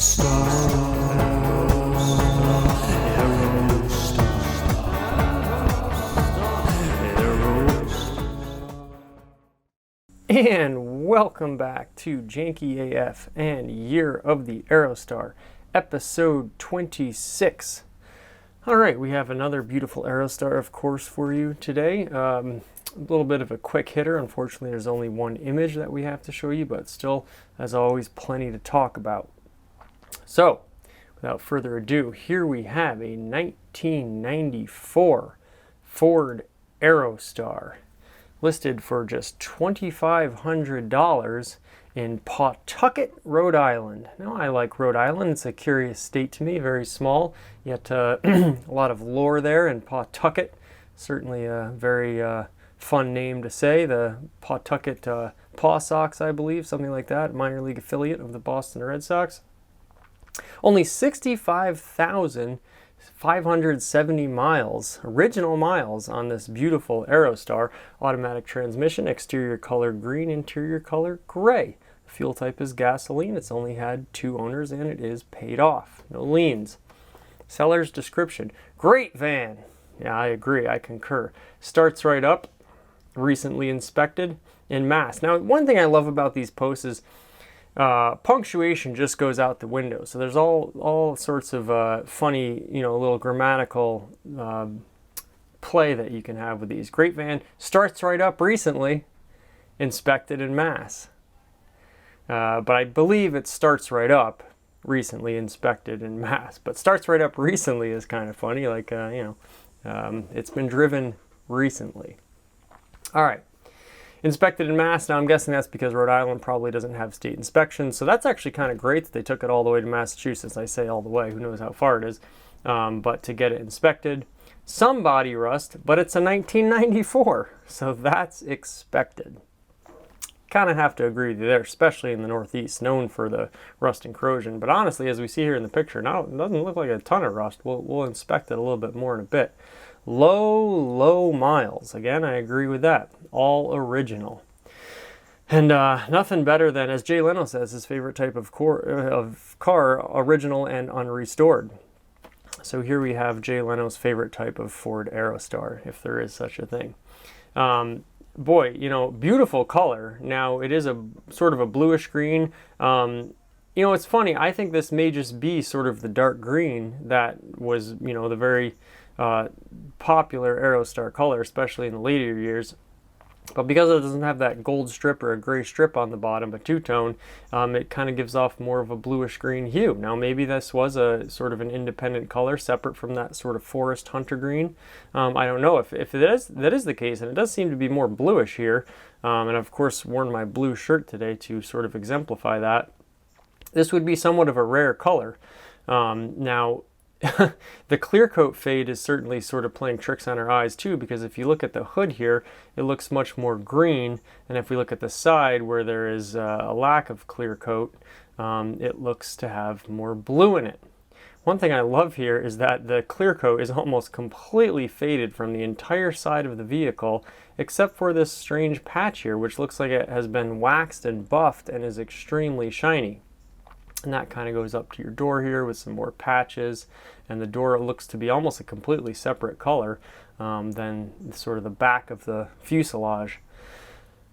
And welcome back to Janky AF and Year of the Aerostar, episode 26. Alright, we have another beautiful Aerostar, of course, for you today. A little bit of a quick hitter. Unfortunately, there's only one image that we have to show you, but still, as always, plenty to talk about. So, without further ado, here we have a 1994 Ford Aerostar, listed for just $2,500 in Pawtucket, Rhode Island. Now, I like Rhode Island. It's a curious state to me, very small, yet a lot of lore there. And Pawtucket, certainly a very fun name to say. The Pawtucket Paw Sox, I believe, something like that, minor league affiliate of the Boston Red Sox. Only 65,570 miles, original miles, on this beautiful Aerostar. Automatic transmission, exterior color green, interior color gray. Fuel type is gasoline. It's only had 2 owners and it is paid off. No liens. Seller's description: great van. Yeah, I agree. I concur. Starts right up. Recently inspected in mass. Now, one thing I love about these posts is punctuation just goes out the window. So there's all sorts of funny, little grammatical play that you can have with these. Great van, starts right up, recently inspected in mass. But I believe it starts right up, recently inspected in mass. But starts right up recently is kind of funny, like, it's been driven recently. All right. Inspected in mass. Now, I'm guessing that's because Rhode Island probably doesn't have state inspections. So that's actually kind of great that they took it all the way to Massachusetts. I say all the way. Who knows how far it is. But to get it inspected. Some body rust, but it's a 1994. So that's expected. Kind of have to agree with you there, especially in the Northeast, known for the rust and corrosion. But honestly, as we see here in the picture, now it doesn't look like a ton of rust. We'll inspect it a little bit more in a bit. Low miles. Again, I agree with that. All original. And nothing better than, as Jay Leno says, his favorite type of car, original and unrestored. So here we have Jay Leno's favorite type of Ford Aerostar, if there is such a thing. Boy, beautiful color. Now, it is a sort of a bluish green. It's funny. I think this may just be sort of the dark green that was, the very popular Aerostar color, especially in the later years. But because it doesn't have that gold strip or a gray strip on the bottom, a two-tone, it kind of gives off more of a bluish green hue. Now, maybe this was a sort of an independent color separate from that sort of forest hunter green. I don't know if that is the case, and it does seem to be more bluish here. And I've, of course, worn my blue shirt today to sort of exemplify that. This would be somewhat of a rare color. Now, the clear coat fade is certainly sort of playing tricks on our eyes too, because if you look at the hood here, it looks much more green, and if we look at the side where there is a lack of clear coat, it looks to have more blue in it. One thing I love here is that the clear coat is almost completely faded from the entire side of the vehicle, except for this strange patch here, which looks like it has been waxed and buffed and is extremely shiny. And that kind of goes up to your door here with some more patches, and the door looks to be almost a completely separate color than sort of the back of the fuselage.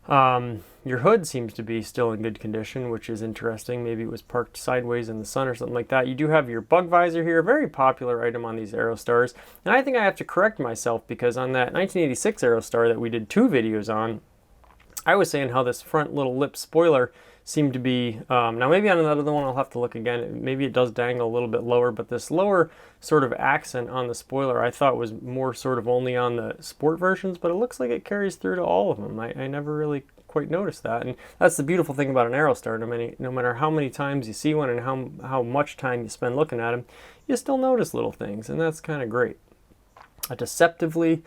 Your hood seems to be still in good condition, which is interesting. Maybe it was parked sideways in the sun or something like that. You do have your bug visor here, a very popular item on these Aerostars. And I think I have to correct myself, because on that 1986 Aerostar that we did 2 videos on, I was saying how this front little lip spoiler seemed to be, now maybe on another one I'll have to look again, maybe it does dangle a little bit lower, but this lower sort of accent on the spoiler I thought was more sort of only on the sport versions, but it looks like it carries through to all of them. I never really quite noticed that, and that's the beautiful thing about an Aerostar. No matter how many times you see one and how much time you spend looking at them, you still notice little things, and that's kind of great. A deceptively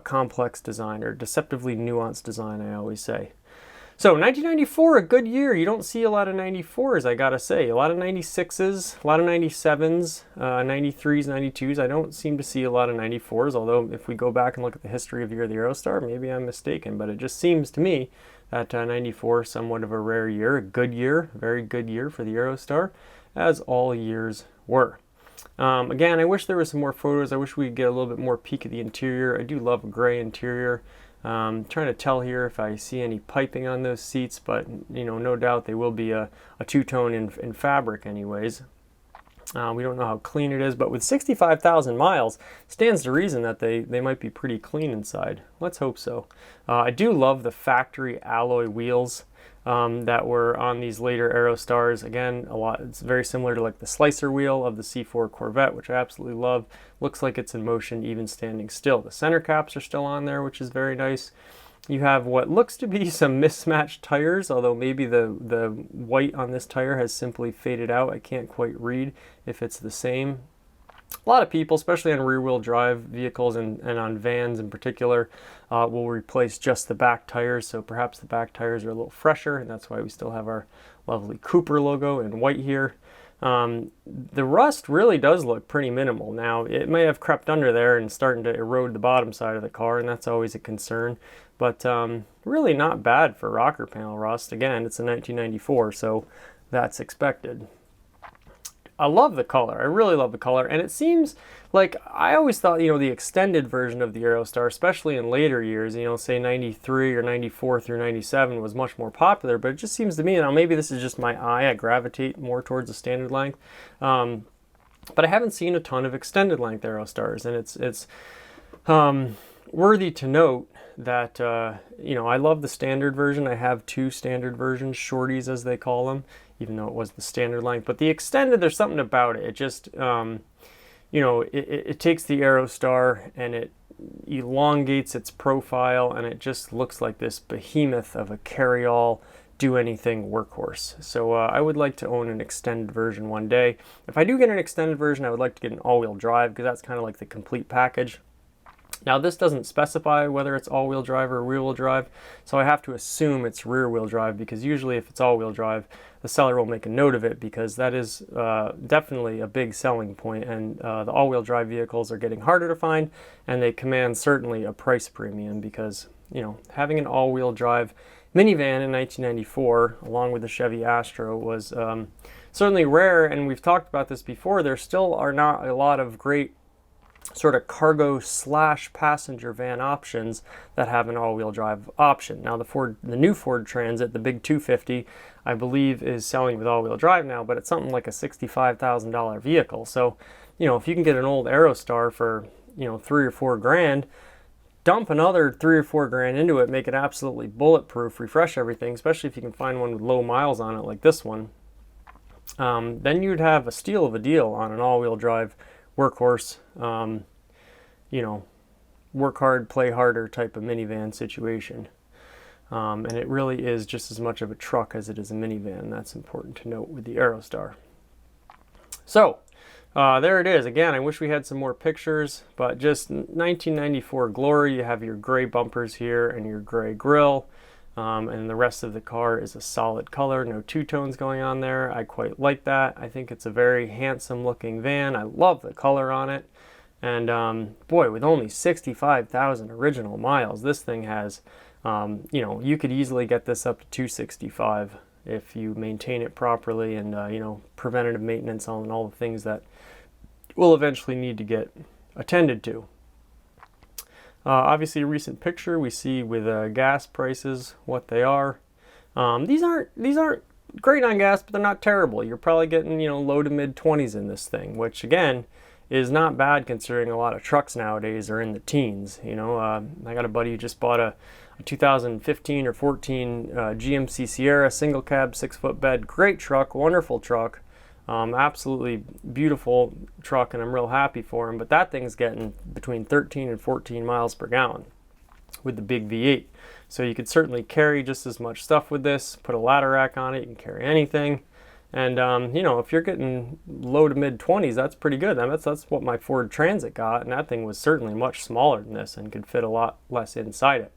complex design, or deceptively nuanced design, I always say. So 1994, a good year. You don't see a lot of 94s, I gotta say. A lot of 96s, a lot of 97s, 93s, 92s. I don't seem to see a lot of 94s, although if we go back and look at the history of the year of the Aerostar, maybe I'm mistaken, but it just seems to me that 94 is somewhat of a rare year, a good year, very good year for the Aerostar. as all years were. Again, I wish there were some more photos. I wish we could get a little bit more peek of the interior. I do love a gray interior. Trying to tell here if I see any piping on those seats, but no doubt they will be a two-tone in fabric anyways. We don't know how clean it is, but with 65,000 miles, stands to reason that they might be pretty clean inside. Let's hope so. I do love the factory alloy wheels that were on these later Aerostars. Again, it's very similar to like the slicer wheel of the C4 Corvette, which I absolutely love. Looks like it's in motion even standing still. The center caps are still on there, which is very nice. You have what looks to be some mismatched tires, although maybe the white on this tire has simply faded out. I can't quite read if it's the same. A lot of people, especially on rear-wheel drive vehicles and on vans in particular, will replace just the back tires. So perhaps the back tires are a little fresher, and that's why we still have our lovely Cooper logo in white here. The rust really does look pretty minimal. Now, it may have crept under there and starting to erode the bottom side of the car, and that's always a concern. But really not bad for rocker panel rust. Again, it's a 1994, so that's expected. I love the color. I really love the color. And it seems like I always thought, the extended version of the Aerostar, especially in later years, say 93 or 94 through 97 was much more popular. But it just seems to me, now maybe this is just my eye, I gravitate more towards the standard length. But I haven't seen a ton of extended length Aerostars. And it's worthy to note that, I love the standard version. I have two standard versions, shorties as they call them, even though it was the standard length. But the extended, there's something about it. It just, it takes the Aerostar and it elongates its profile, and it just looks like this behemoth of a carry-all, do-anything workhorse. So I would like to own an extended version one day. If I do get an extended version, I would like to get an all-wheel drive, because that's kind of like the complete package. Now, this doesn't specify whether it's all-wheel drive or rear-wheel drive, so I have to assume it's rear-wheel drive, because usually if it's all-wheel drive, the seller will make a note of it, because that is definitely a big selling point, and the all-wheel drive vehicles are getting harder to find, and they command certainly a price premium, because, having an all-wheel drive minivan in 1994, along with the Chevy Astro, was certainly rare, and we've talked about this before. There still are not a lot of great sort of cargo / passenger van options that have an all-wheel drive option. Now the new Ford Transit, the big 250, I believe is selling with all-wheel drive now, but it's something like a $65,000 vehicle. So, if you can get an old Aerostar for, $3 or $4 grand, dump another $3 or $4 grand into it, make it absolutely bulletproof, refresh everything, especially if you can find one with low miles on it like this one, then you'd have a steal of a deal on an all-wheel drive workhorse, work hard, play harder type of minivan situation. And it really is just as much of a truck as it is a minivan. That's important to note with the Aerostar. So, there it is. Again, I wish we had some more pictures, but just 1994 glory. You have your gray bumpers here and your gray grille. And the rest of the car is a solid color, no two-tones going on there. I quite like that. I think it's a very handsome looking van. I love the color on it. And boy, with only 65,000 original miles, this thing has, you could easily get this up to 265 if you maintain it properly and, preventative maintenance on all the things that will eventually need to get attended to. Obviously, a recent picture we see with gas prices, what they are. These aren't great on gas, but they're not terrible. You're probably getting low to mid 20s in this thing, which again is not bad considering a lot of trucks nowadays are in the teens. I got a buddy who just bought a 2015 or 14 GMC Sierra single cab 6-foot bed, great truck, wonderful truck. Absolutely beautiful truck, and I'm real happy for him, but that thing's getting between 13 and 14 miles per gallon with the big V8. So you could certainly carry just as much stuff with this, put a ladder rack on it, you can carry anything. And if you're getting low to mid 20s, that's pretty good. That's what my Ford Transit got, and that thing was certainly much smaller than this and could fit a lot less inside it.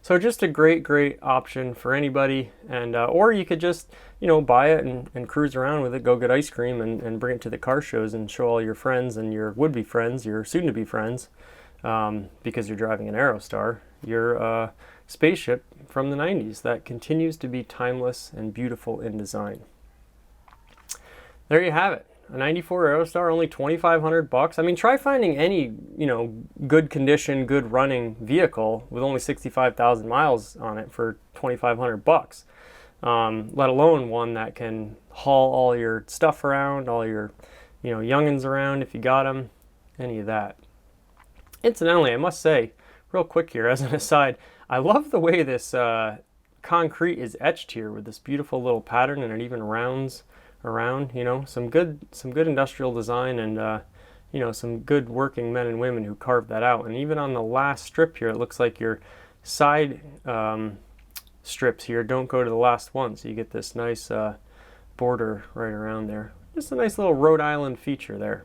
So just a great option for anybody, and or you could just buy it and cruise around with it, go get ice cream and bring it to the car shows and show all your friends and your would-be friends, your soon-to-be friends, because you're driving an Aerostar, your spaceship from the 90s that continues to be timeless and beautiful in design. there you have it. A 94 Aerostar, only 2,500 bucks. I mean, try finding any, good condition, good running vehicle with only 65,000 miles on it for 2,500 bucks. Let alone one that can haul all your stuff around, all your, youngins around if you got them, any of that. Incidentally, I must say, real quick here as an aside, I love the way this concrete is etched here with this beautiful little pattern, and it even rounds around. Some good industrial design, and some good working men and women who carved that out. And even on the last strip here, it looks like your side strips here don't go to the last one, so you get this nice border right around there. Just a nice little Rhode Island feature there.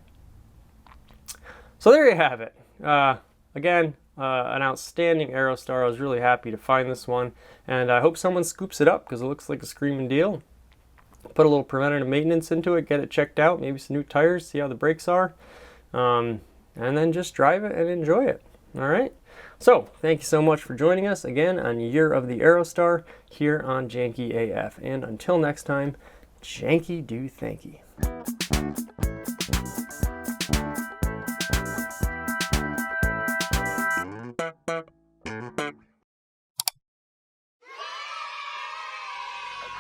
So there you have it. Again, an outstanding Aerostar. I was really happy to find this one, and I hope someone scoops it up because it looks like a screaming deal. Put a little preventative maintenance into it, get it checked out, maybe some new tires, see how the brakes are, and then just drive it and enjoy it. All right. So thank you so much for joining us again on Year of the Aerostar here on Janky AF. And until next time, Janky do thanky.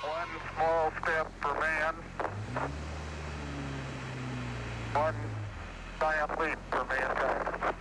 One small step for man, one giant leap for mankind.